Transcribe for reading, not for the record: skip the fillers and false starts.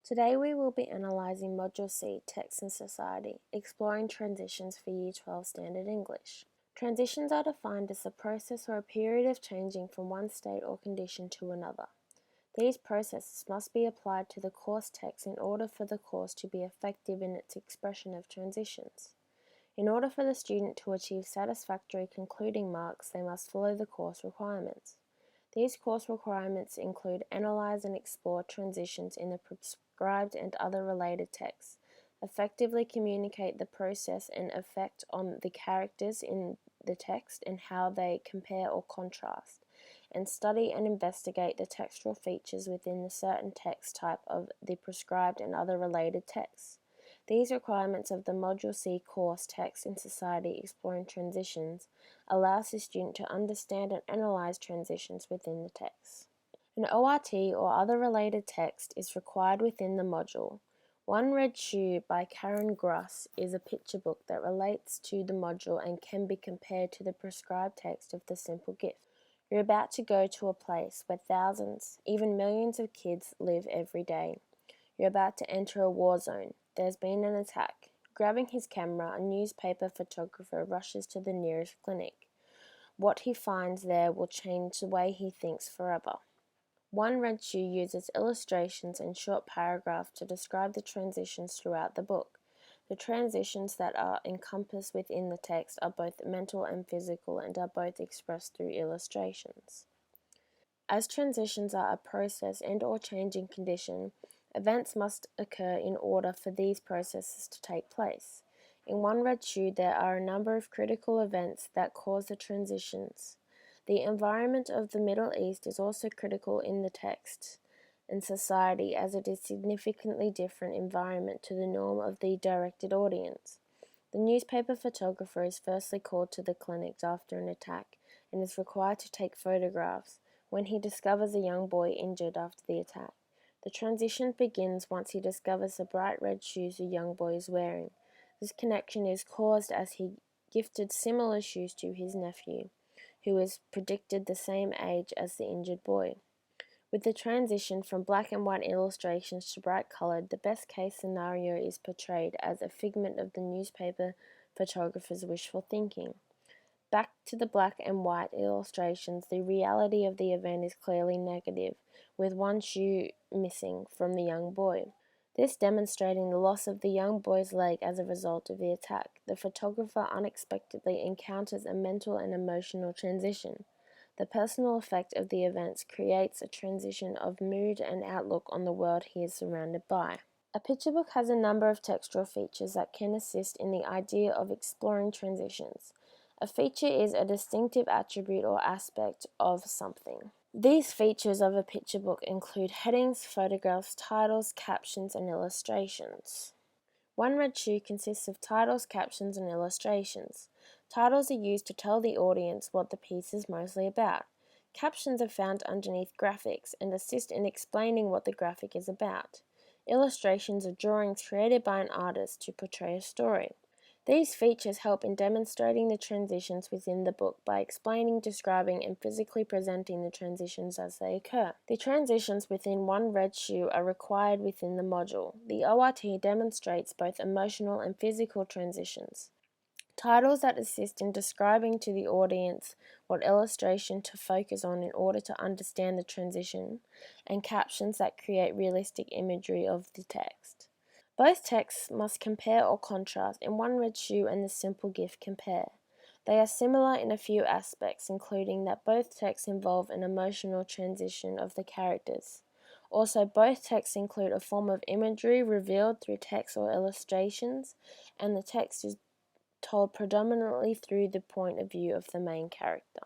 Today we will be analysing Module C, Text and Society, exploring transitions for Year 12 Standard English. Transitions are defined as the process or a period of changing from one state or condition to another. These processes must be applied to the course text in order for the course to be effective in its expression of transitions. In order for the student to achieve satisfactory concluding marks, they must follow the course requirements. These course requirements include analyze and explore transitions in the prescribed and other related texts, effectively communicate the process and effect on the characters in the text and how they compare or contrast, and study and investigate the textual features within the certain text type of the prescribed and other related texts. These requirements of the Module C course Text and Society Exploring Transitions allows the student to understand and analyze transitions within the text. An ORT or other related text is required within the module. One Red Shoe by Karen Gruss is a picture book that relates to the module and can be compared to the prescribed text of the simple gift. You're about to go to a place where thousands, even millions of kids live every day. You're about to enter a war zone. There's been an attack. Grabbing his camera, a newspaper photographer rushes to the nearest clinic. What he finds there will change the way he thinks forever. One Red Shoe uses illustrations and short paragraphs to describe the transitions throughout the book. The transitions that are encompassed within the text are both mental and physical and are both expressed through illustrations. As transitions are a process and/or changing condition, events must occur in order for these processes to take place. In One Red Shoe, there are a number of critical events that cause the transitions. The environment of the Middle East is also critical in the text and society, as it is a significantly different environment to the norm of the directed audience. The newspaper photographer is firstly called to the clinic after an attack and is required to take photographs when he discovers a young boy injured after the attack. The transition begins once he discovers the bright red shoes the young boy is wearing. This connection is caused as he gifted similar shoes to his nephew, who is predicted the same age as the injured boy. With the transition from black and white illustrations to bright colored, the best case scenario is portrayed as a figment of the newspaper photographer's wishful thinking. Back to the black and white illustrations, the reality of the event is clearly negative, with one shoe missing from the young boy. This demonstrating the loss of the young boy's leg as a result of the attack. The photographer unexpectedly encounters a mental and emotional transition. The personal effect of the events creates a transition of mood and outlook on the world he is surrounded by. A picture book has a number of textual features that can assist in the idea of exploring transitions. A feature is a distinctive attribute or aspect of something. These features of a picture book include headings, photographs, titles, captions, and illustrations. One Red Shoe consists of titles, captions, and illustrations. Titles are used to tell the audience what the piece is mostly about. Captions are found underneath graphics and assist in explaining what the graphic is about. Illustrations are drawings created by an artist to portray a story. These features help in demonstrating the transitions within the book by explaining, describing, and physically presenting the transitions as they occur. The transitions within One Red Shoe are required within the module. The ORT demonstrates both emotional and physical transitions. Titles that assist in describing to the audience what illustration to focus on in order to understand the transition, and captions that create realistic imagery of the text. Both texts must compare or contrast. In One Red Shoe and The Simple Gift compare. They are similar in a few aspects, including that both texts involve an emotional transition of the characters. Also, both texts include a form of imagery revealed through text or illustrations, and the text is told predominantly through the point of view of the main character.